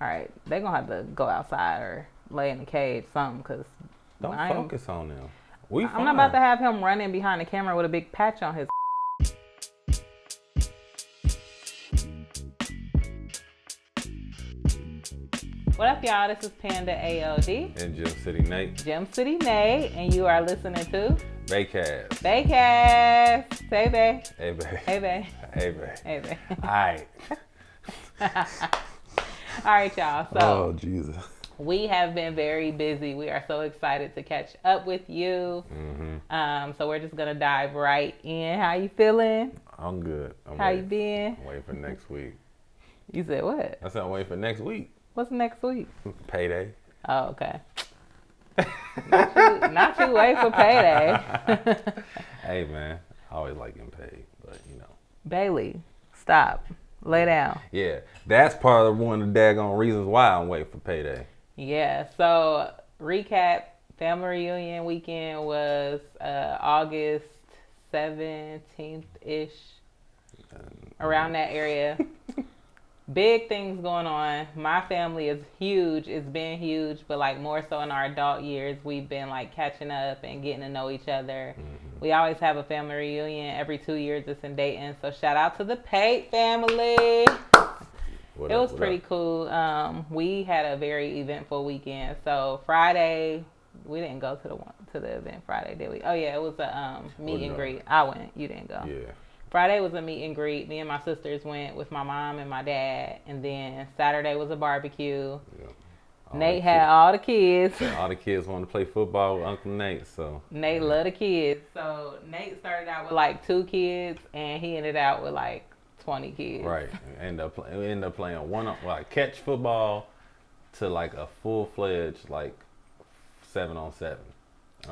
All right, they're gonna have to go outside or lay in the cage, something, cause Don't focus on them. We I'm not fine. about to have him running behind the camera with a big patch on his. What up, y'all? This is Panda AOD. And Gym City Nate. Gym City Nate, and you are listening to Baecast. Baecast. Hey, bae. Hey, bae. Hey, bae. Hey, bae. Hey, bae. All right. All right, y'all. So, Oh, Jesus. we have been very busy. We are so excited to catch up with you. So we're just gonna dive right in. How you feeling? I'm good. How you been? I'm waiting for next week. You said what? I said I'm waiting for next week. What's next week? Payday. Oh, okay. not you wait for payday. Hey, man. I always like getting paid, but you know. Bailey, stop. Lay down. Yeah, that's part of one of the daggone reasons why I'm waiting for payday. Yeah, so recap, family reunion weekend was August 17th-ish, around that area. Big things going on. My family is huge. It's been huge, but like more so in our adult years, we've been like catching up and getting to know each other. We always have a family reunion every 2 years. It's in Dayton. So shout out to the Pate family. It was pretty cool. We had a very eventful weekend. So Friday, we didn't go to the event Friday, did we? Oh yeah, it was a meet and greet. I went. You didn't go. Yeah. Friday was a meet and greet. Me and my sisters went with my mom and my dad, and then Saturday was a barbecue. Yeah. Nate had all the kids. All the kids wanted to play football with Uncle Nate, so. Nate loved the kids. So Nate started out with like 2 kids, and he ended out with like 20 kids. Right. We ended up playing catch football to like a full-fledged like 7-on-7.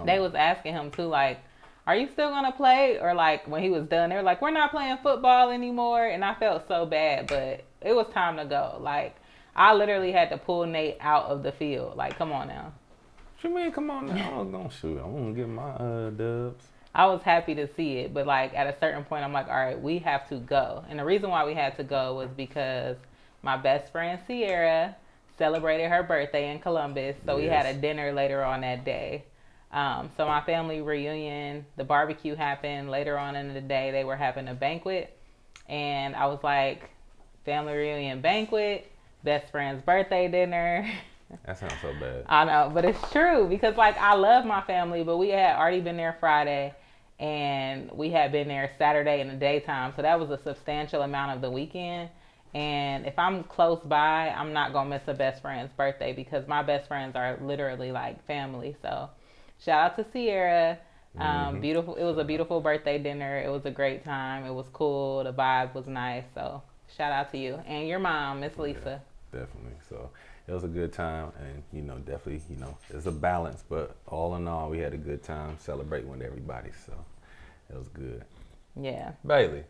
They was asking him too, like, are you still gonna play? Or like when he was done, they were like, we're not playing football anymore. And I felt so bad, but it was time to go. Like, I literally had to pull Nate out of the field. Like, come on now. What you mean, come on now? I was gonna shoot. I'm gonna get my dubs. I was happy to see it, but like at a certain point, I'm like, all right, we have to go. And the reason why we had to go was because my best friend Sierra celebrated her birthday in Columbus. So we had a dinner later on that day. So my family reunion, the barbecue happened later on in the day. They were having a banquet, and I was like, family reunion banquet, best friend's birthday dinner. That sounds so bad. I know, but it's true because like I love my family, but we had already been there Friday, and we had been there Saturday in the daytime. So that was a substantial amount of the weekend. And if I'm close by, I'm not gonna miss a best friend's birthday because my best friends are literally like family. So shout out to Sierra. Beautiful. It was a beautiful birthday dinner. It was a great time. It was cool. The vibe was nice. So shout out to you and your mom, Miss Lisa. Yeah, definitely. So it was a good time, and definitely, it's a balance. But all in all, we had a good time celebrating with everybody. So it was good. Yeah. Bailey.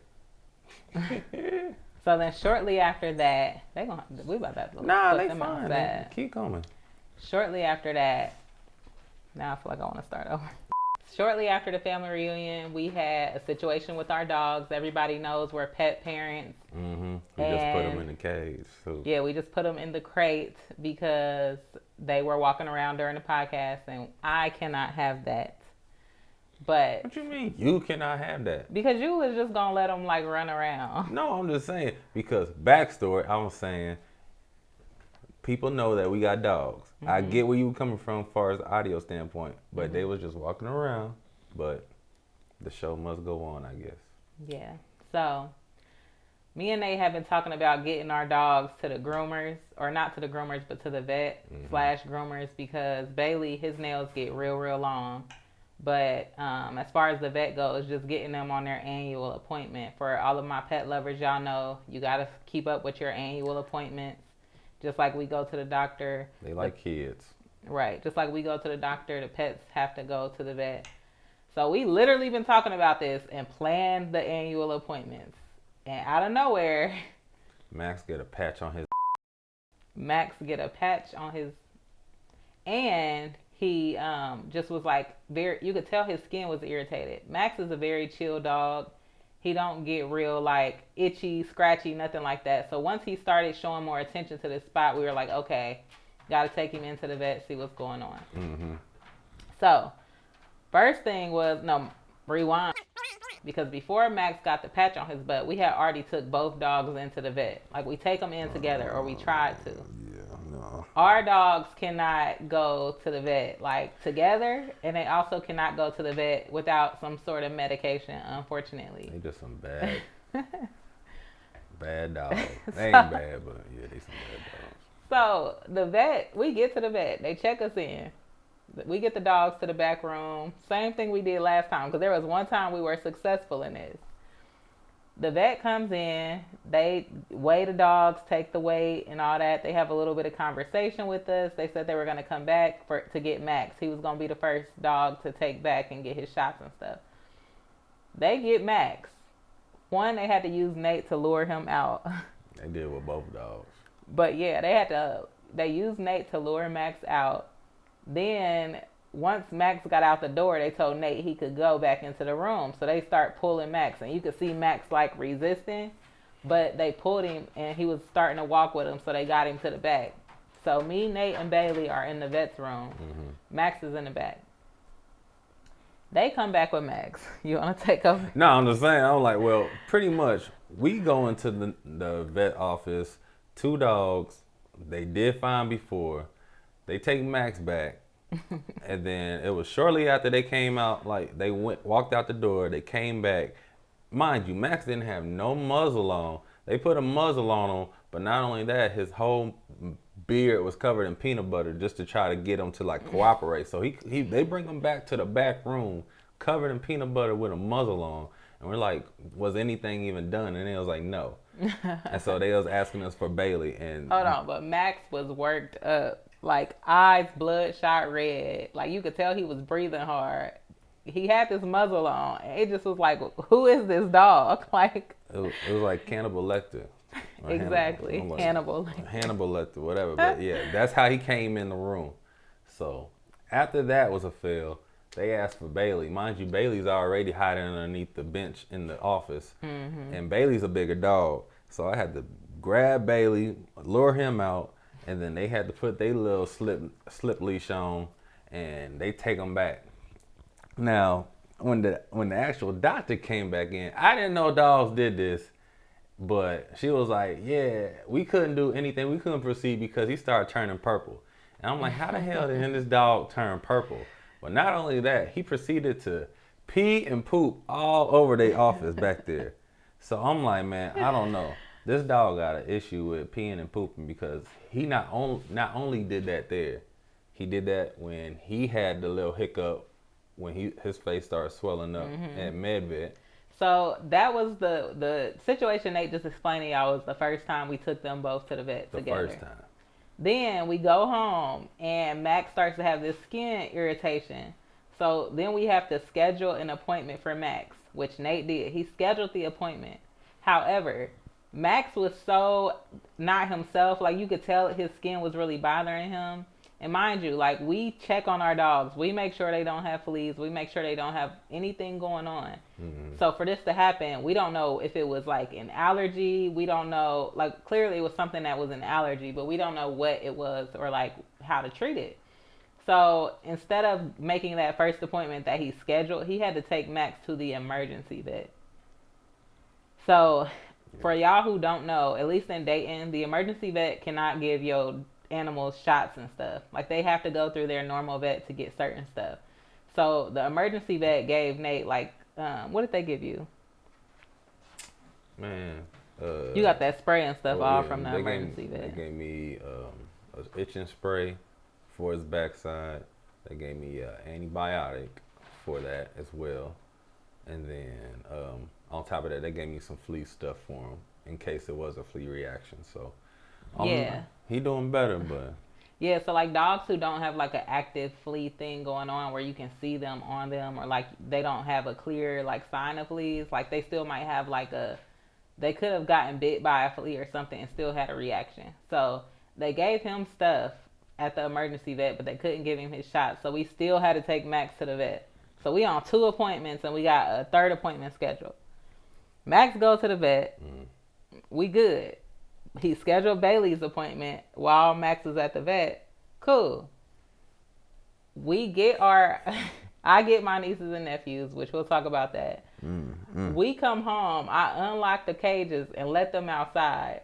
So then shortly after that, we about to have to put them fine. outside. Keep coming. Shortly after that, now I feel like I want to start over. Shortly after the family reunion, we had a situation with our dogs. Everybody knows we're pet parents. We just put them in the cage. So. Yeah, we just put them in the crate because they were walking around during the podcast, and I cannot have that. But what you mean you cannot have that? Because you was just gonna let them like run around. No, I'm just saying because backstory. I was saying people know that we got dogs. I get where you were coming from as far as the audio standpoint, but they was just walking around. But the show must go on, I guess. Yeah. So me and Nate have been talking about getting our dogs to the groomers, or not to the groomers, but to the vet / groomers, because Bailey, his nails get real, real long. But as far as the vet goes, just getting them on their annual appointment. For all of my pet lovers, y'all know you got to keep up with your annual appointments. Just like we go to the doctor. They like kids. Right. Just like we go to the doctor, the pets have to go to the vet. So we literally been talking about this and planned the annual appointments. And out of nowhere, Max get a patch on his. And he just was like you could tell his skin was irritated. Max is a very chill dog. He don't get real like itchy, scratchy, nothing like that. So once he started showing more attention to this spot, we were like, okay, got to take him into the vet, see what's going on. Mm-hmm. So first thing was, no, rewind. Because before Max got the patch on his butt, we had already took both dogs into the vet. Like we take them in together, or we tried to. Yeah, no. Our dogs cannot go to the vet like together, and they also cannot go to the vet without some sort of medication, unfortunately. They just some bad, bad dogs. They ain't bad, but yeah, they some bad dogs. So the vet, we get to the vet, they check us in. We get the dogs to the back room. Same thing we did last time, because there was one time we were successful in this. The vet comes in, they weigh the dogs, take the weight and all that. They have a little bit of conversation with us. They said they were going to come back to get Max. He was going to be the first dog to take back and get his shots and stuff. They get Max. One, they had to use Nate to lure him out. They did with both dogs. But yeah, they used Nate to lure Max out. Then once Max got out the door, they told Nate he could go back into the room. So they start pulling Max, and you could see Max like resisting, but they pulled him and he was starting to walk with them. So they got him to the back. So me, Nate, and Bailey are in the vet's room. Mm-hmm. Max is in the back. They come back with Max. You want to take over? No, I'm just saying. I'm like, well, pretty much we go into the vet office, 2 dogs. They did fine before. They take Max back. And then it was shortly after they came out, like they walked out the door, they came back. Mind you, Max didn't have no muzzle on. They put a muzzle on him, but not only that, his whole beard was covered in peanut butter just to try to get him to like cooperate. So they bring him back to the back room, covered in peanut butter with a muzzle on. And we're like, was anything even done? And it was like, no. And so they was asking us for Bailey. And hold on, but Max was worked up. Like eyes bloodshot red. Like you could tell he was breathing hard. He had this muzzle on. It just was like, who is this dog? Like it was like Cannibal Lecter. Exactly. Hannibal. Hannibal Lecter, whatever. But yeah, that's how he came in the room. So after that was a fail, they asked for Bailey. Mind you, Bailey's already hiding underneath the bench in the office. Mm-hmm. And Bailey's a bigger dog. So I had to grab Bailey, lure him out. And then they had to put their little slip leash on, and they take them back. Now, when the actual doctor came back in, I didn't know dogs did this, but she was like, yeah, we couldn't do anything. We couldn't proceed because he started turning purple. And I'm like, how the hell did this dog turn purple? But not only that, he proceeded to pee and poop all over their office back there. So I'm like, man, I don't know. This dog got an issue with peeing and pooping because he not only did that there, he did that when he had the little hiccup when his face started swelling up at MedVet. So that was the situation Nate just explained to y'all was the first time we took them both to the vet together. The first time. Then we go home and Max starts to have this skin irritation. So then we have to schedule an appointment for Max, which Nate did. He scheduled the appointment. However, Max was so not himself. Like you could tell his skin was really bothering him. And mind you, like we check on our dogs. We make sure they don't have fleas. We make sure they don't have anything going on. Mm-hmm. So for this to happen, we don't know if it was like an allergy. We don't know, like clearly it was something that was an allergy, but we don't know what it was or like how to treat it. So instead of making that first appointment that he scheduled, he had to take Max to the emergency vet. So for y'all who don't know, at least in Dayton, the emergency vet cannot give your animals shots and stuff. Like they have to go through their normal vet to get certain stuff. So the emergency vet gave Nate like, what did they give you? Man, you got that spray and stuff all from the emergency vet. They gave me an itching spray for his backside. They gave me an antibiotic for that as well. And then on top of that, they gave me some flea stuff for him in case it was a flea reaction. So yeah, he doing better, but yeah. So like dogs who don't have like an active flea thing going on where you can see them on them, or like they don't have a clear like sign of fleas, like they still might have like they could have gotten bit by a flea or something and still had a reaction. So they gave him stuff at the emergency vet, but they couldn't give him his shot. So we still had to take Max to the vet. So we on 2 appointments and we got a 3rd appointment scheduled. Max go to the vet. We good. He scheduled Bailey's appointment while Max is at the vet. Cool. We get our, I get my nieces and nephews, which we'll talk about that. We come home. I unlock the cages and let them outside.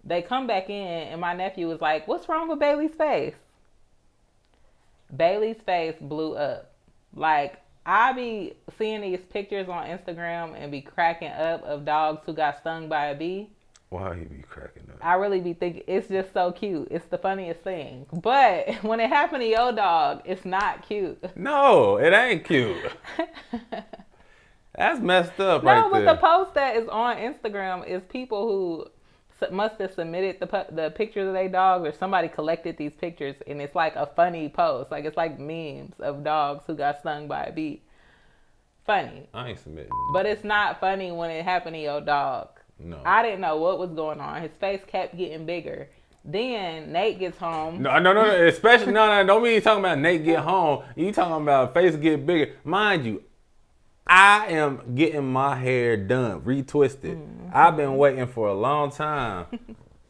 They come back in, and my nephew was like, "What's wrong with Bailey's face?" Bailey's face blew up. Like, I be seeing these pictures on Instagram and be cracking up of dogs who got stung by a bee. Why you be cracking up? I really be thinking it's just so cute. It's the funniest thing. But when it happened to your dog, it's not cute. No, it ain't cute. That's messed up right there. No, but the post that is on Instagram is people who must have submitted the pictures of their dogs, or somebody collected these pictures, and it's like a funny post. Like, it's like memes of dogs who got stung by a bee. Funny. I ain't submitting. But it's not funny when it happened to your dog. No. I didn't know what was going on. His face kept getting bigger. Then Nate gets home. No. Especially, no. Don't mean you talking about Nate get home. You talking about face get bigger. Mind you, I am getting my hair done, retwisted. I've been waiting for a long time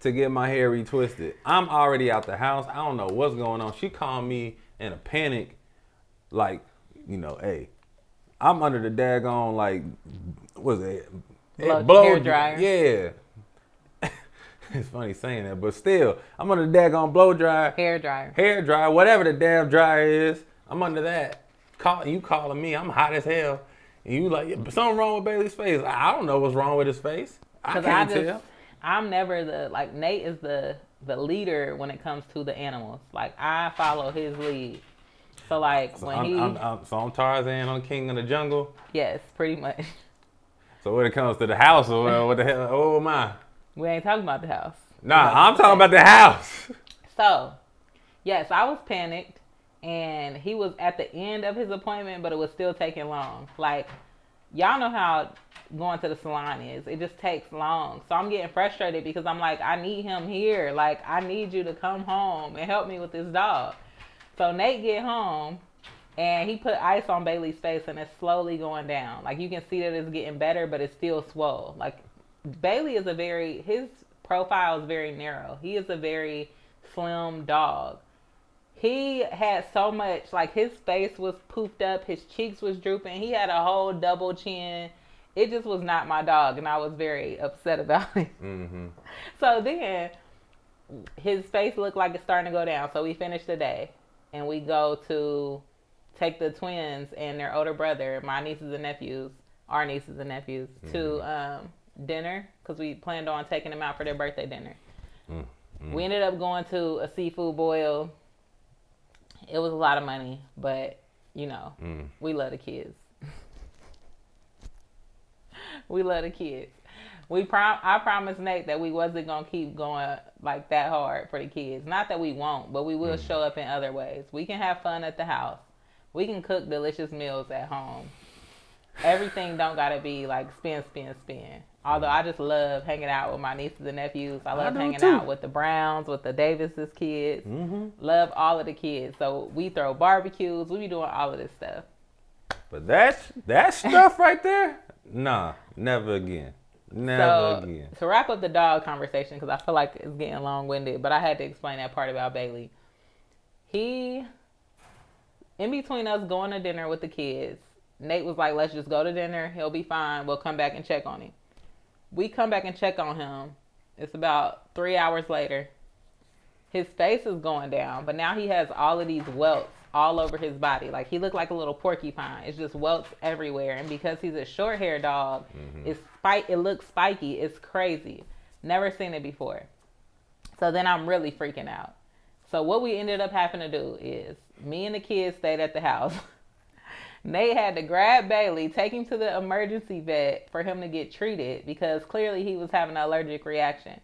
to get my hair retwisted. I'm already out the house. I don't know what's going on. She called me in a panic, like, hey, I'm under the daggone, like, what's it? Hair dryer. Yeah. It's funny saying that, but still, I'm under the daggone blow dryer. Hair dryer. Whatever the damn dryer is. I'm under that. You calling me. I'm hot as hell. And you like, something wrong with Bailey's face. I don't know what's wrong with his face. I can't tell. I'm never like, Nate is the leader when it comes to the animals. Like, I follow his lead. So like, I'm Tarzan on King of the Jungle? Yes, pretty much. So when it comes to the house, what the hell, oh my. We ain't talking about the house. Nah, I'm talking about the house. So, yes, I was panicked. And he was at the end of his appointment, but it was still taking long. Like, y'all know how going to the salon is. It just takes long. So I'm getting frustrated because I'm like, I need him here. Like, I need you to come home and help me with this dog. So Nate get home, and he put ice on Bailey's face, and it's slowly going down. Like, you can see that it's getting better, but it's still swole. Like, Bailey is his profile is very narrow. He is a very slim dog. He had so much, like, his face was poofed up, his cheeks was drooping, he had a whole double chin. It just was not my dog, and I was very upset about it. So then, his face looked like it's starting to go down, so we finished the day, and we go to take the twins and their older brother, our nieces and nephews, to dinner, because we planned on taking them out for their birthday dinner. We ended up going to a seafood boil. It was a lot of money, but, we love the kids. We love the kids. I promised Nate that we wasn't going to keep going like that hard for the kids. Not that we won't, but we will show up in other ways. We can have fun at the house. We can cook delicious meals at home. Everything don't got to be like spin. Although I just love hanging out with my nieces and nephews. I love hanging out with the Browns, with the Davises kids. Love all of the kids. So we throw barbecues. We be doing all of this stuff. But that stuff right there? Nah, never again. Never again. To wrap up the dog conversation, because I feel like it's getting long-winded, but I had to explain that part about Bailey. In between us going to dinner with the kids, Nate was like, let's just go to dinner. He'll be fine. We'll come back and check on him. We come back and check on him. It's about 3 hours later. His face is going down, but now he has all of these welts all over his body. Like, he looked like a little porcupine. It's just welts everywhere. And because he's a short-haired dog, it looks spiky. It's crazy. Never seen it before. So then I'm really freaking out. So what we ended up having to do is, me and the kids stayed at the house. Nate had to grab Bailey, take him to the emergency vet for him to get treated because clearly he was having an allergic reaction.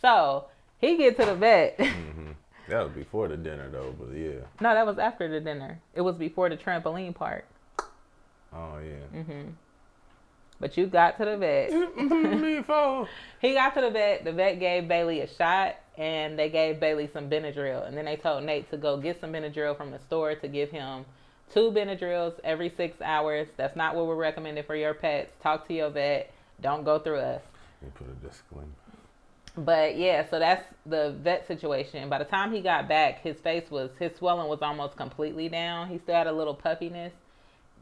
So he get to the vet. That was before the dinner though, but yeah. No, that was after the dinner. It was before the trampoline park. Oh yeah. But you got to the vet. He got to the vet. The vet gave Bailey a shot, and they gave Bailey some Benadryl. And then they told Nate to go get some Benadryl from the store to give him 2 Benadryls every 6 hours. That's not what we're recommending for your pets. Talk to your vet. Don't go through us. You put a disclaimer. But yeah, so that's the vet situation. By the time he got back, his swelling was almost completely down. He still had a little puffiness,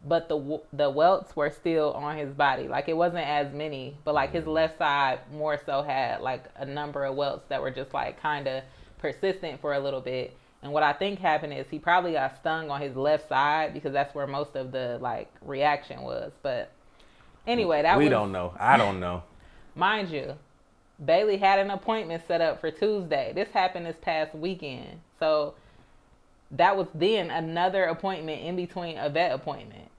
but the welts were still on his body. Like it wasn't as many, but like his left side more so had like a number of welts that were just like kind of persistent for a little bit. And what I think happened is he probably got stung on his left side because that's where most of the like reaction was. But anyway, we don't know. I don't know. Mind you, Bailey had an appointment set up for Tuesday. This happened this past weekend. So that was then another appointment in between a vet appointment.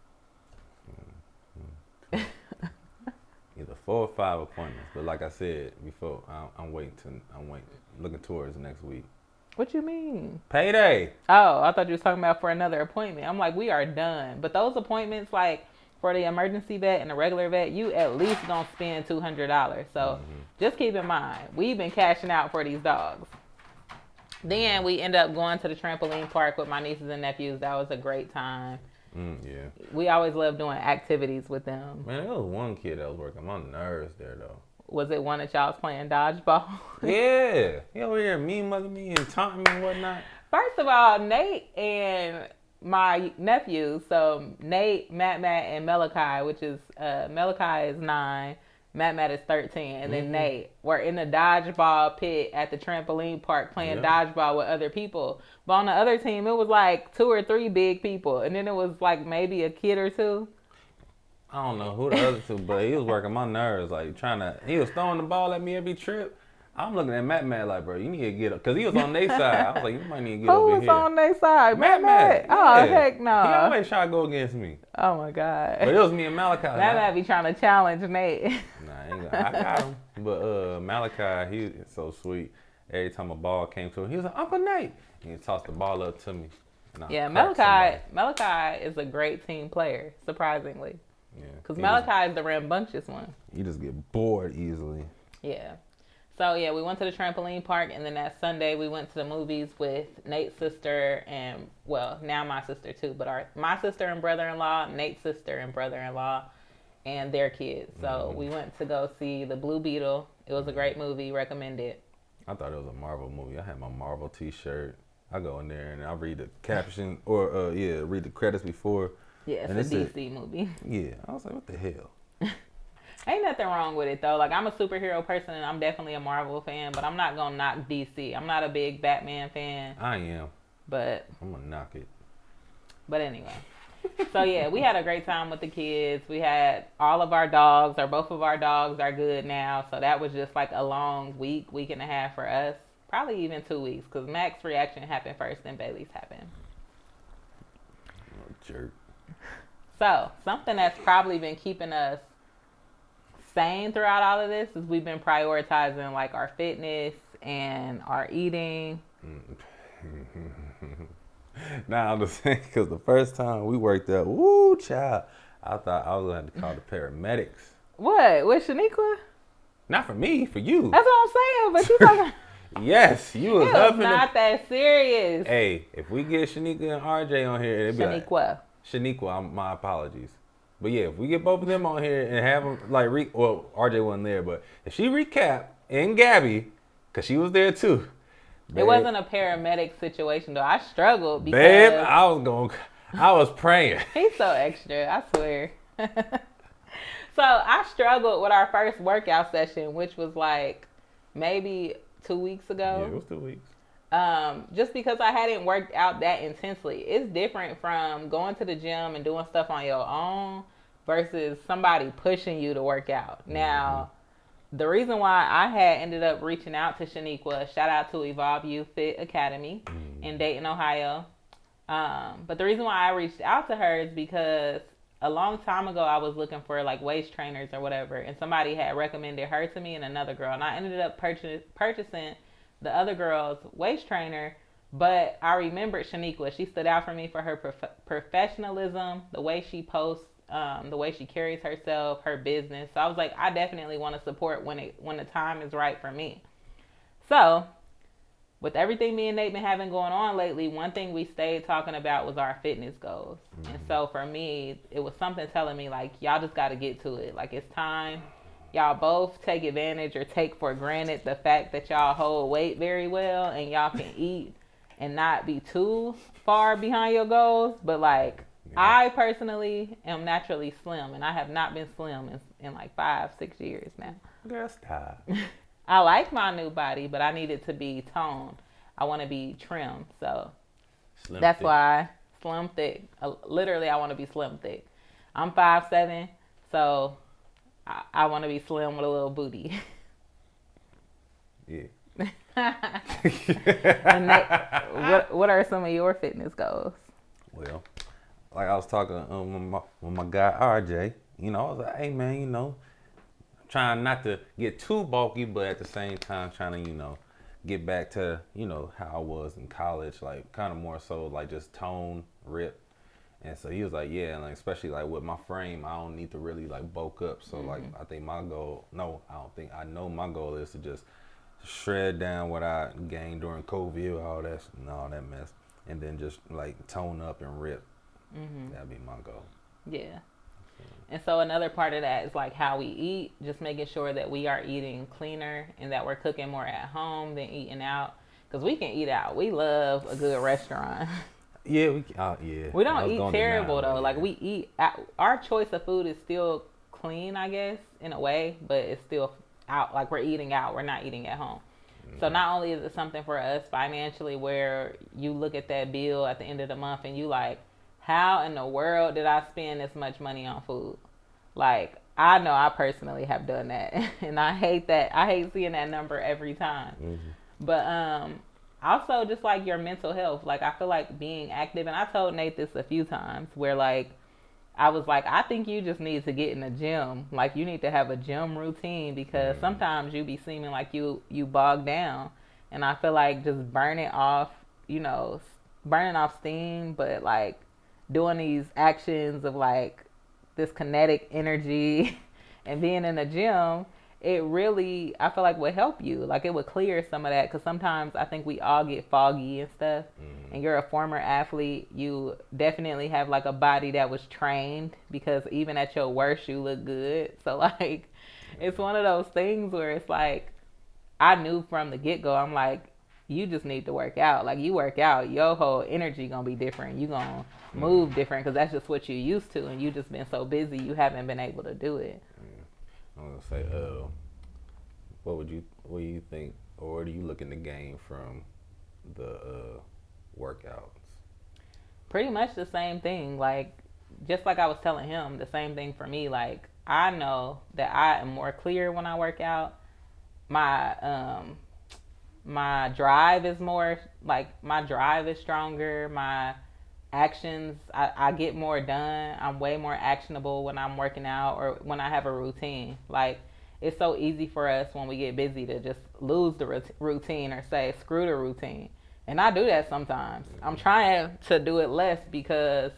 Either 4 or 5 appointments. But like I said before, I'm waiting, looking towards next week. What you mean? Payday. Oh, I thought you was talking about for another appointment. I'm like, we are done. But those appointments, like for the emergency vet and the regular vet, you at least gonna spend $200. So just keep in mind, we've been cashing out for these dogs. Then we end up going to the trampoline park with my nieces and nephews. That was a great time. Yeah. We always love doing activities with them. Man, there was one kid that was working my nerves there though. Was it one that y'all was playing dodgeball? Yeah. He over here mean-mugging me and taunting me and whatnot. First of all, Nate and my nephews, so Nate, Matt, and Malachi, which is, Malachi is 9, Matt is 13, and then Nate were in the dodgeball pit at the trampoline park playing dodgeball with other people. But on the other team, it was like 2 or 3 big people, and then it was like maybe a kid or 2. I don't know who the other 2, but he was working my nerves, like he was throwing the ball at me every trip. I'm looking at Matt like, bro, you need to get up. Because he was on their side. I was like, you might need to get over here. Who was on their side? Matt. Yeah. Oh, heck no. He always try to go against me. Oh, my God. But it was me and Malachi. Matt be trying to challenge Nate. Nah, I got him. But Malachi, he's so sweet. Every time a ball came to him, he was like, Uncle Nate. And he tossed the ball up to me. Yeah, Malachi is a great team player, surprisingly. Yeah. Because Malachi is the rambunctious one. You just get bored easily. Yeah. So, yeah, we went to the trampoline park, and then that Sunday we went to the movies with Nate's sister and, well, now my sister too, but my sister and brother-in-law, Nate's sister and brother-in-law, and their kids. So we went to go see The Blue Beetle. It was a great movie. Recommend it. I thought it was a Marvel movie. I had my Marvel t-shirt. I go in there and I read the caption or, read the credits before. Yeah, it's a DC movie. Yeah. I was like, what the hell? Ain't nothing wrong with it, though. Like, I'm a superhero person, and I'm definitely a Marvel fan, but I'm not going to knock DC. I'm not a big Batman fan. I am. But I'm going to knock it. But anyway. So, yeah, we had a great time with the kids. We had all of our dogs, or both of our dogs are good now. So that was just like a long week and a half for us. Probably even 2 weeks, because Mac's reaction happened first, then Bailey's happened. Oh, jerk. So, something that's probably been keeping us sane throughout all of this is we've been prioritizing like our fitness and our eating. Now I'm just saying, because the first time we worked out, woo, child, I thought I was going to have to call the paramedics. What? With Shaniqua? Not for me, for you. That's what I'm saying, but you talking. Yes, you was it huffing. Was not that serious. Hey, if we get Shaniqua and RJ on here, it'd be Shaniqua. Like, Shaniqua, my apologies. But yeah, if we get both of them on here and have them like RJ wasn't there, but if she recap and Gabby, cause she was there too. Babe, it wasn't a paramedic situation though. I struggled because I was praying. He's so extra, I swear. So I struggled with our first workout session, which was like maybe 2 weeks ago. Yeah, it was 2 weeks. Just because I hadn't worked out that intensely. It's different from going to the gym and doing stuff on your own versus somebody pushing you to work out. Now, the reason why I had ended up reaching out to Shaniqua, shout out to Evolve You Fit Academy in Dayton, Ohio. But the reason why I reached out to her is because a long time ago I was looking for like waist trainers or whatever, and somebody had recommended her to me and another girl, and I ended up purchasing the other girl's waist trainer. But I remembered Shaniqua. She stood out for me for her professionalism, the way she posts, the way she carries herself, her business. So I was like, I definitely want to support when the time is right for me. So with everything me and Nate been having going on lately, one thing we stayed talking about was our fitness goals. And so for me, it was something telling me like, y'all just got to get to it. Like, it's time. y'all both take advantage or take for granted the fact that y'all hold weight very well and y'all can eat and not be too far behind your goals. But like, I personally am naturally slim, and I have not been slim in like 5-6 years now. Girl, stop. I like my new body, but I need it to be toned. I want to be trimmed, so Slim that's thick. why slim thick. Literally, I want to be slim thick. I'm 5'7", so I want to be slim with a little booty. Yeah. And what are some of your fitness goals? Well, like I was talking with my guy RJ, you know, I was like, hey man, you know, trying not to get too bulky, but at the same time trying to, you know, get back to, you know, how I was in college, like kind of more so like just tone, rip. And so he was like, yeah, and like especially like with my frame, I don't need to really like bulk up. So like I think my goal, I know my goal is to just shred down what I gained during COVID, all that mess, and then just like tone up and rip. That'd be my goal. Yeah. And so another part of that is like how we eat, just making sure that we are eating cleaner and that we're cooking more at home than eating out. Because we can eat out. We love a good restaurant. Yeah, We don't eat terrible though. Yeah. Like we eat, our choice of food is still clean, I guess, in a way, but it's still out. Like we're eating out. We're not eating at home. So not only is it something for us financially where you look at that bill at the end of the month and you like, how in the world did I spend this much money on food? Like, I know I personally have done that. And I hate that. I hate seeing that number every time. But also just like your mental health. Like, I feel like being active, and I told Nate this a few times, where like, I was like, I think you just need to get in the gym. Like, you need to have a gym routine because sometimes you be seeming like you bogged down. And I feel like just burning off steam, but like doing these actions of like this kinetic energy and being in the gym, it really, I feel like would help you. Like it would clear some of that because sometimes I think we all get foggy and stuff. And you're a former athlete, you definitely have like a body that was trained because even at your worst, you look good. So like, it's one of those things where it's like, I knew from the get-go, I'm like, you just need to work out. Like you work out, your whole energy gonna be different. You gonna move different because that's just what you used to, and you just been so busy you haven't been able to do it. I'm gonna say, what do you think, or what are you looking to gain from the workouts? Pretty much the same thing. Like just like I was telling him, the same thing for me. Like I know that I am more clear when I work out. My drive is more like my drive is stronger. My actions, I get more done. I'm way more actionable when I'm working out or when I have a routine. Like it's so easy for us when we get busy to just lose the routine or say screw the routine. And I do that sometimes. I'm trying to do it less because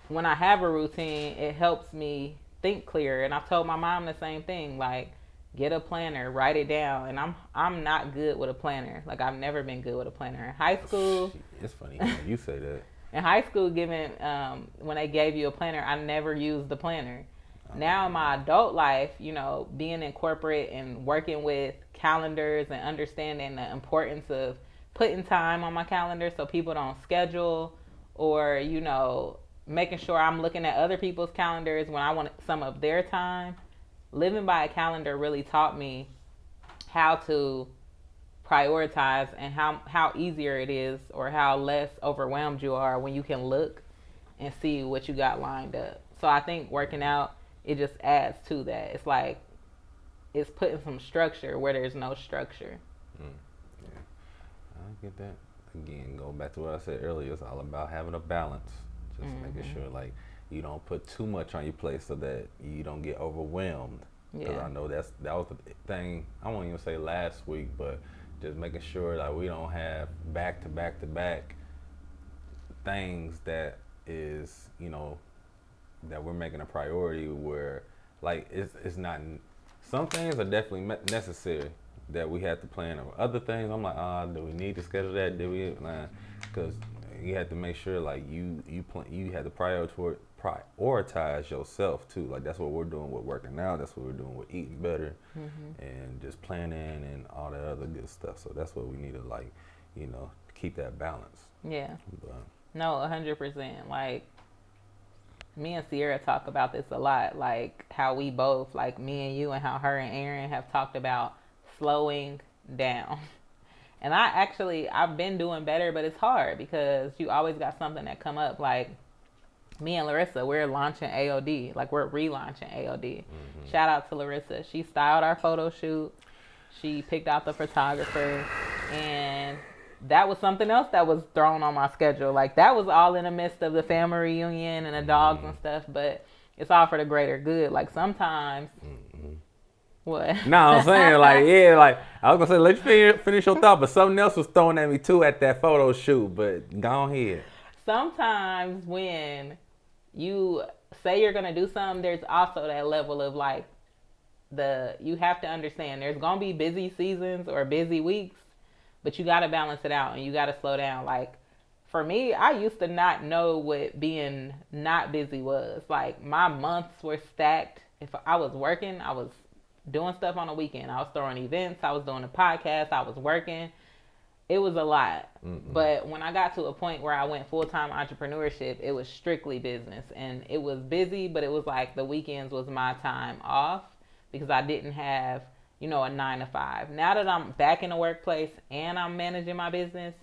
when I have a routine, it helps me think clearer. And I've told my mom the same thing. Like, get a planner, write it down. And I'm not good with a planner. Like I've never been good with a planner. In high school, it's funny when you say that. In high school, when they gave you a planner, I never used the planner. Now in my adult life, you know, being in corporate and working with calendars and understanding the importance of putting time on my calendar so people don't schedule, or you know, making sure I'm looking at other people's calendars when I want some of their time. Living by a calendar really taught me how to prioritize and how easier it is or how less overwhelmed you are when you can look and see what you got lined up. So I think working out, it just adds to that. It's like it's putting some structure where there's no structure. Yeah, I get that. Again, going back to what I said earlier, it's all about having a balance. Just making sure like you don't put too much on your plate so that you don't get overwhelmed. Because I know that was the thing, I won't even say last week, but just making sure that we don't have back to back to back things that is, you know, that we're making a priority where like it's not, some things are definitely necessary that we have to plan. Other things I'm like, do we need to schedule that? Do we? Because you have to make sure like you have to prioritize yourself too. Like that's what we're doing with working out. That's what we're doing with eating better, and just planning and all that other good stuff. So that's what we need to like, keep that balance. Yeah. But, No, 100%. Like, me and Sierra talk about this a lot. Like, how we both, like me and you, and how her and Aaron have talked about slowing down. And I've been doing better, but it's hard because you always got something that come up. Like, me and Larissa, we're launching AOD. Like, we're relaunching AOD. Shout out to Larissa. She styled our photo shoot. She picked out the photographer. And that was something else that was thrown on my schedule. Like, that was all in the midst of the family reunion and the dogs and stuff. But it's all for the greater good. Like, sometimes... What? No, I'm saying like I was gonna say let you finish your thought, but something else was thrown at me too at that photo shoot. But go ahead. Sometimes when you say you're gonna do something, there's also that level of like you have to understand there's gonna be busy seasons or busy weeks, but you gotta balance it out and you gotta slow down. Like for me, I used to not know what being not busy was. Like my months were stacked. If I was working, I was doing stuff on the weekend. I was throwing events. I was doing a podcast. I was working. It was a lot. But when I got to a point where I went full-time entrepreneurship, it was strictly business. And it was busy, but it was like the weekends was my time off because I didn't have, a 9 to 5. Now that I'm back in the workplace and I'm managing my business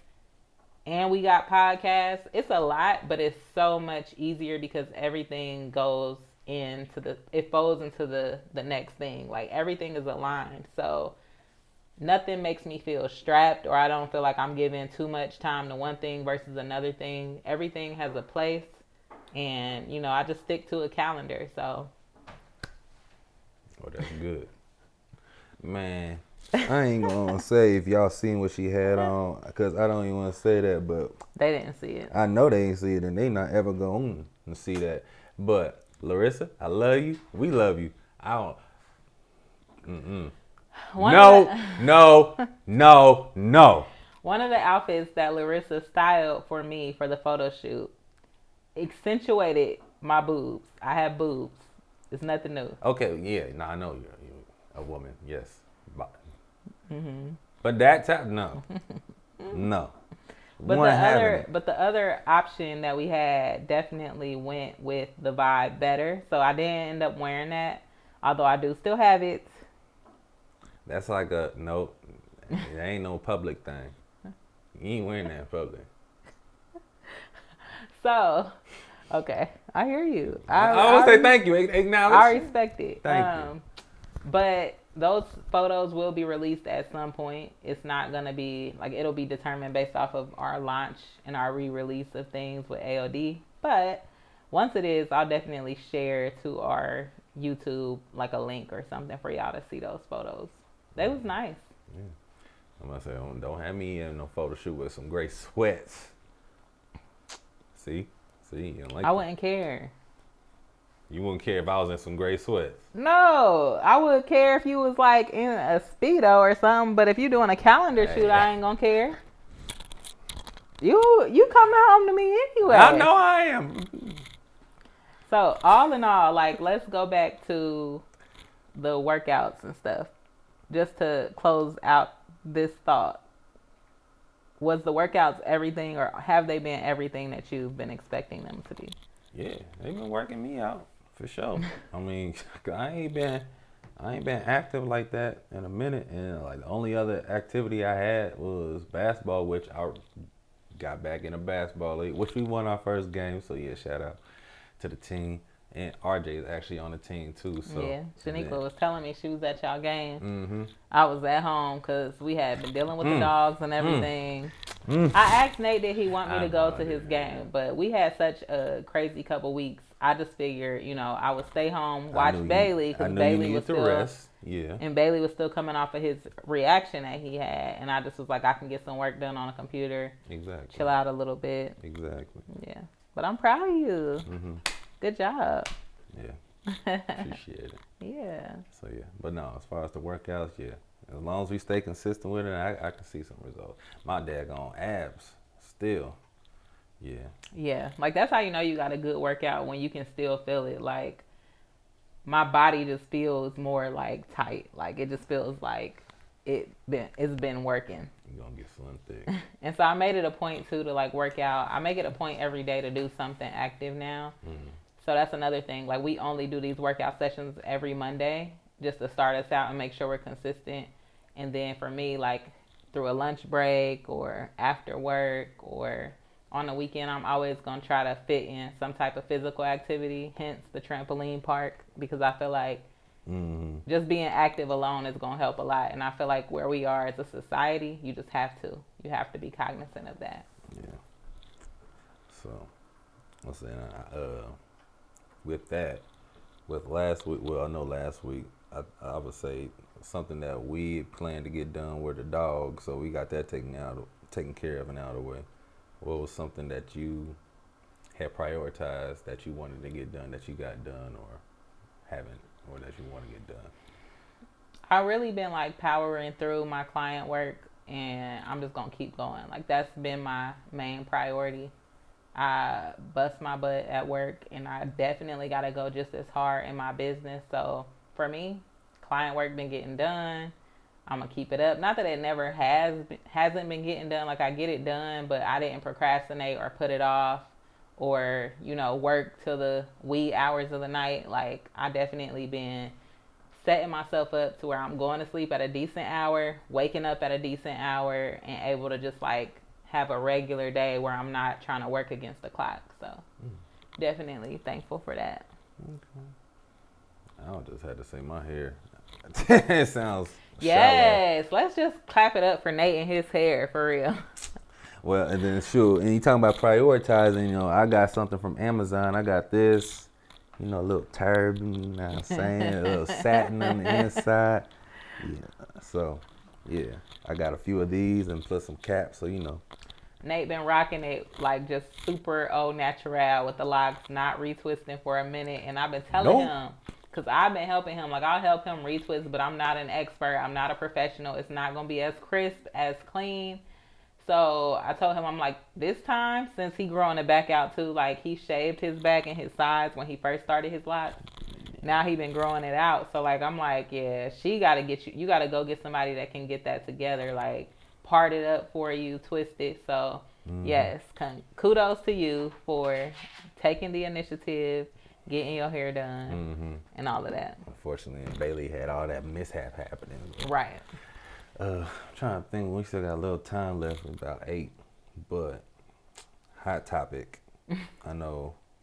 and we got podcasts, it's a lot, but it's so much easier because everything goes it folds into the next thing. Like everything is aligned. So nothing makes me feel strapped or I don't feel like I'm giving too much time to one thing versus another thing. Everything has a place and, I just stick to a calendar. So. Oh, that's good. Man, I ain't gonna say if y'all seen what she had on because I don't even want to say that, but. They didn't see it. I know they ain't see it and they not ever going to see that. But. Larissa, I love you. We love you. I don't. No. One of the outfits that Larissa styled for me for the photo shoot accentuated my boobs. I have boobs. It's nothing new. Okay, yeah. No, I know you're a woman. Yes. But that time, no. No. But the other option that we had definitely went with the vibe better. So I didn't end up wearing that, although I do still have it. That's like it ain't no public thing. You ain't wearing that in public. So, okay, I hear you. I would say thank you. Acknowledge. I respect it. Thank you. But those photos will be released at some point. It's not going to be, it'll be determined based off of our launch and our re-release of things with AOD. But once it is, I'll definitely share to our YouTube, a link or something for y'all to see those photos. They was nice. Yeah. I'm going to say, don't have me in no photo shoot with some gray sweats. See, you don't like I wouldn't care. You wouldn't care if I was in some gray sweats? No, I would care if you was in a Speedo or something, but if you doing a calendar shoot, I ain't gonna care. You coming home to me anyway. I know I am. So all in all, let's go back to the workouts and stuff. Just to close out this thought. Was the workouts everything or have they been everything that you've been expecting them to be? Yeah, they've been working me out. For sure. I mean, I ain't been active like that in a minute, and the only other activity I had was basketball, which I got back in a basketball league, which we won our first game. So yeah, shout out to the team, and RJ is actually on the team too. So yeah, Shaniqua was telling me she was at y'all game. I was at home because we had been dealing with the dogs and everything. I asked Nate did he want me to go to his game, but we had such a crazy couple weeks. I just figured, I would stay home, watch Bailey because Bailey was still rest. Yeah, and Bailey was still coming off of his reaction that he had, and I just was like, I can get some work done on a computer, exactly, chill out a little bit, exactly. Yeah, but I'm proud of you. Good job. Yeah, appreciate it. Yeah. So yeah, but no, as far as the workouts, yeah, as long as we stay consistent with it, I can see some results. My daggone abs still. Yeah. Yeah, like that's how you know you got a good workout when you can still feel it. Like my body just feels more like tight. Like it just feels like it's been working. You're gonna get slim thick. And so I made it a point too to like work out. I make it a point every day to do something active now. So that's another thing. Like we only do these workout sessions every Monday just to start us out and make sure we're consistent. And then for me, like through a lunch break or after work or on the weekend, I'm always going to try to fit in some type of physical activity, hence the trampoline park, because I feel like just being active alone is going to help a lot. And I feel like where we are as a society, you just have to. You have to be cognizant of that. Yeah. So, I'm saying, with that, with last week, well, I know last week, I would say something that we planned to get done with the dog, so we got that taken care of and out of the way. What was something that you had prioritized that you wanted to get done, that you got done, or haven't, or that you want to get done? I've really been like powering through my client work, and I'm just gonna keep going. Like that's been my main priority. I bust my butt at work, and I definitely gotta go just as hard in my business. So for me, client work been getting done. I'm gonna keep it up. Not that it never hasn't been getting done. Like I get it done, but I didn't procrastinate or put it off, or work till the wee hours of the night. Like I definitely been setting myself up to where I'm going to sleep at a decent hour, waking up at a decent hour, and able to just like have a regular day where I'm not trying to work against the clock. So definitely thankful for that. Okay. I just had to say my hair. It sounds yes, shallow. Let's just clap it up for Nate and his hair, for real. Well, and then sure, and you talking about prioritizing, I got something from Amazon. I got this, a little turban, you know what I'm saying? A little satin on the inside. Yeah. So, yeah, I got a few of these and plus some caps, so Nate been rocking it like just super au natural with the locks, not retwisting for a minute, and I've been telling him. Because I've been helping him. Like, I'll help him retwist, but I'm not an expert. I'm not a professional. It's not going to be as crisp, as clean. So I told him, I'm like, this time, since he growing it back out too, like he shaved his back and his sides when he first started his locks. Now he been growing it out. So like, I'm like, yeah, she got to get you got to go get somebody that can get that together. Like part it up for you, twist it. So yes, kudos to you for taking the initiative, getting your hair done, and all of that. Unfortunately, Bailey had all that mishap happening. Right. I'm trying to think. We still got a little time left, about 8. But hot topic.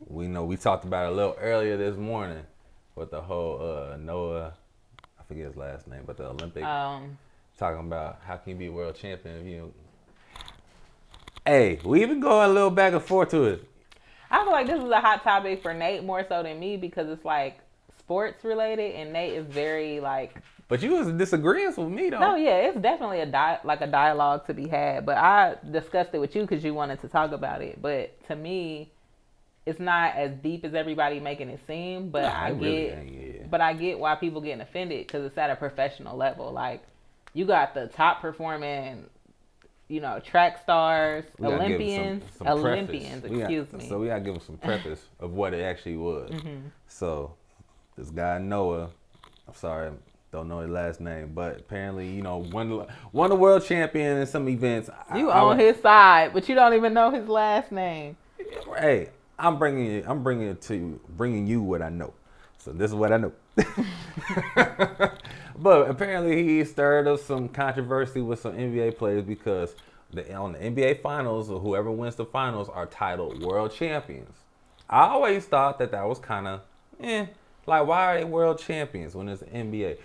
We talked about it a little earlier this morning with the whole Noah. I forget his last name, but the Olympic. Talking about how can you be world champion if you. Hey, we even going a little back and forth to it. I feel like this is a hot topic for Nate more so than me because it's like sports related, and Nate is very like. But you was disagreeing with me though. No, yeah, it's definitely a dialogue to be had. But I discussed it with you because you wanted to talk about it. But to me, it's not as deep as everybody making it seem. But I get why people getting offended because it's at a professional level. Like you got the top performing. Track stars, Olympians. Excuse me. So we gotta give them some preface of what it actually was. So this guy Noah, I'm sorry, don't know his last name, but apparently won the world champion in some events. You on his side, but you don't even know his last name. Hey, I'm bringing you what I know. So this is what I know. But apparently he stirred up some controversy with some NBA players because on the NBA finals, or whoever wins the finals are titled world champions. I always thought that was kind of, like why are they world champions when it's the NBA?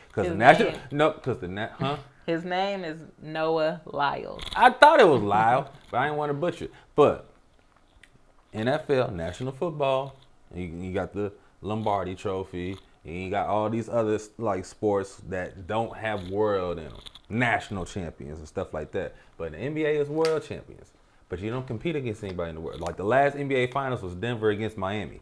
His name is Noah Lyles. I thought it was Lyle, but I didn't want to butcher it. But NFL, National Football, you got the Lombardi Trophy. And you got all these other like sports that don't have world in them, national champions and stuff like that. But the NBA is world champions. But you don't compete against anybody in the world. Like the last NBA Finals was Denver against Miami.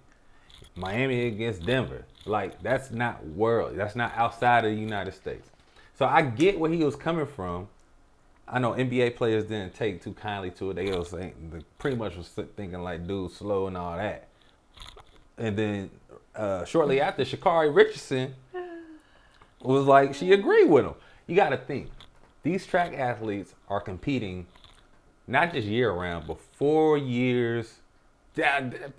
Miami against Denver. Like that's not world. That's not outside of the United States. So I get where he was coming from. I know NBA players didn't take too kindly to it. They was saying, they pretty much was thinking like, dude, slow and all that. And then shortly after, Sha'Carri Richardson was like, she agreed with him. You got to think, these track athletes are competing not just year round, but 4 years,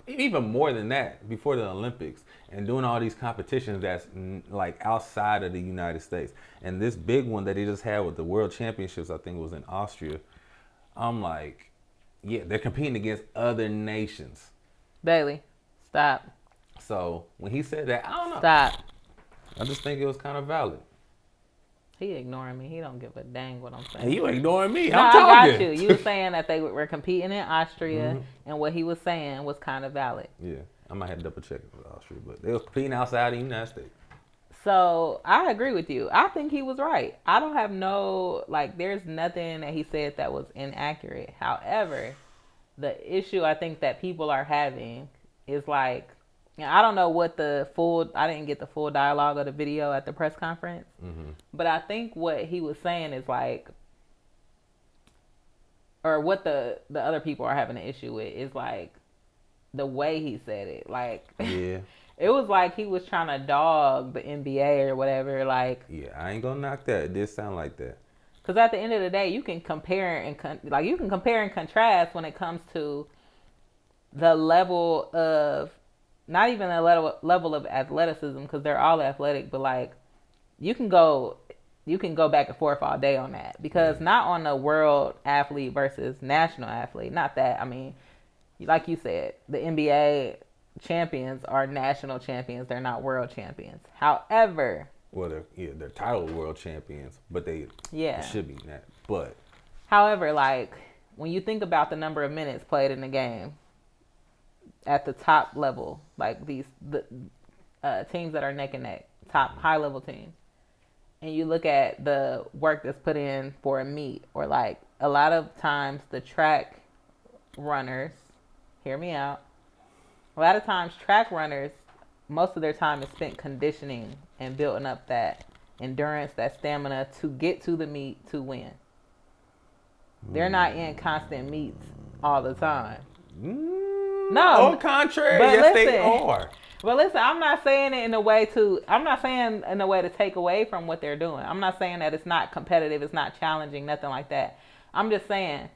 even more than that, before the Olympics, and doing all these competitions that's like outside of the United States. And this big one that they just had with the World Championships, I think it was in Austria. I'm like, yeah, they're competing against other nations. Bailey, stop. So when he said that, I don't know. Stop. I just think it was kind of valid. He ignoring me. He don't give a dang what I'm saying. And you ignoring me. No, I'm talking. I got you. You were saying that they were competing in Austria, and what he was saying was kind of valid. Yeah, I might have to double check it with Austria, but they were competing outside the United States. So I agree with you. I think he was right. I don't have there's nothing that he said that was inaccurate. However, the issue I think that people are having is like, I don't know what I didn't get the full dialogue of the video at the press conference, but I think what he was saying is like, or what the other people are having an issue with is like the way he said it. Like, yeah, it was like he was trying to dog the NBA or whatever. Like, yeah, I ain't gonna knock that. It did sound like that. Because at the end of the day, you can compare and contrast when it comes to the level of, not even a level of athleticism, because they're all athletic, but like you can go back and forth all day on that, because not on a world athlete versus national athlete. Not that, I mean, like you said, the NBA champions are national champions. They're not world champions. However, well, they're titled world champions, but they should be that. But however, like when you think about the number of minutes played in the game at the top level, like the teams that are neck and neck, top high level teams, and you look at the work that's put in for a meet, or like a lot of times the track runners, hear me out, a lot of times track runners, most of their time is spent conditioning and building up that endurance, that stamina to get to the meet to win. They're not in constant meets all the time. No. On contrary, yes, they are. But listen, I'm not saying it in a way to take away from what they're doing. I'm not saying that it's not competitive, it's not challenging, nothing like that. I'm just saying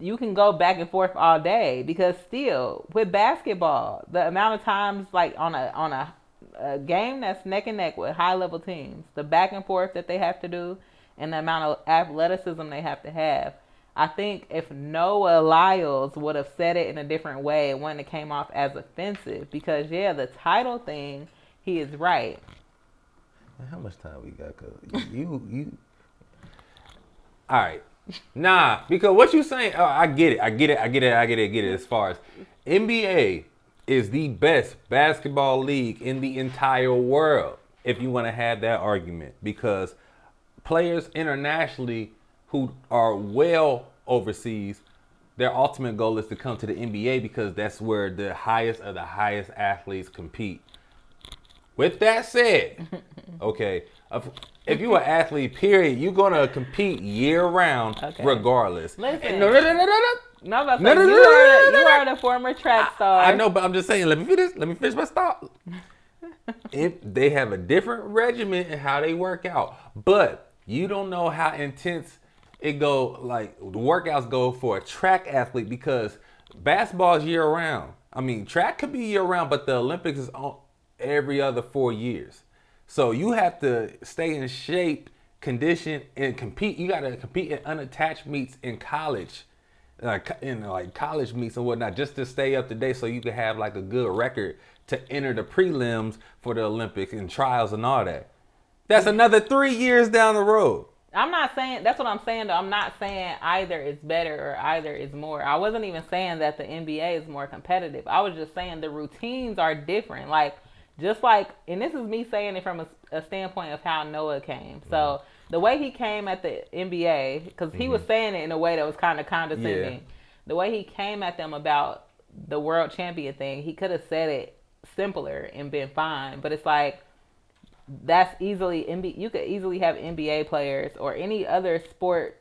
you can go back and forth all day, because still with basketball, the amount of times like on a game that's neck and neck with high level teams, the back and forth that they have to do and the amount of athleticism they have to have. I think if Noah Lyles would have said it in a different way, it wouldn't have came off as offensive, because the title thing, he is right. How much time we got? Cause you. All right. Nah, because what you saying, I get it. As far as NBA is the best basketball league in the entire world, if you want to have that argument, because players internationally who are well overseas, their ultimate goal is to come to the NBA, because that's where the highest of the highest athletes compete. With that said, okay, if you're an athlete, period, you're going to compete year-round regardless. Listen. No, you are the former track star. I know, but I'm just saying, let me finish my thought. If they have a different regimen in how they work out, but you don't know how intense it go, like the workouts go for a track athlete, because basketball is year-round. I mean, track could be year-round, but the Olympics is on every other 4 years. So you have to stay in shape, condition, and compete. You got to compete in unattached meets in college, like college meets and whatnot, just to stay up to date, so you can have like a good record to enter the prelims for the Olympics and trials and all that. That's another 3 years down the road. I'm not saying, that's what I'm saying though. I'm not saying either is better or either is more. I wasn't even saying that the NBA is more competitive. I was just saying the routines are different. Like, just like, and this is me saying it from a standpoint of how Noah came. So the way he came at the NBA, because he was saying it in a way that was kind of condescending. Yeah. The way he came at them about the world champion thing, he could have said it simpler and been fine. But it's like, you could easily have NBA players or any other sport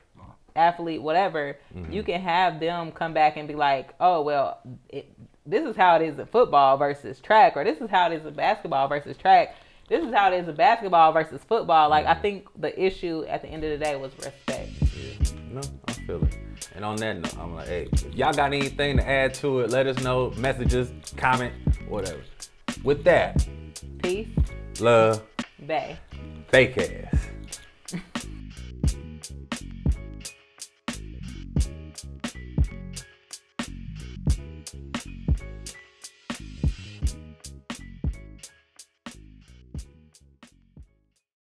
athlete, whatever, you can have them come back and be like, oh, well, this is how it is in football versus track, or this is how it is in basketball versus track. This is how it is in basketball versus football. Like, I think the issue at the end of the day was respect. Yeah. No, I feel it. And on that note, I'm like, hey, if y'all got anything to add to it, let us know. Messages, comment, whatever. With that, Peace. love, Bae. Baecast.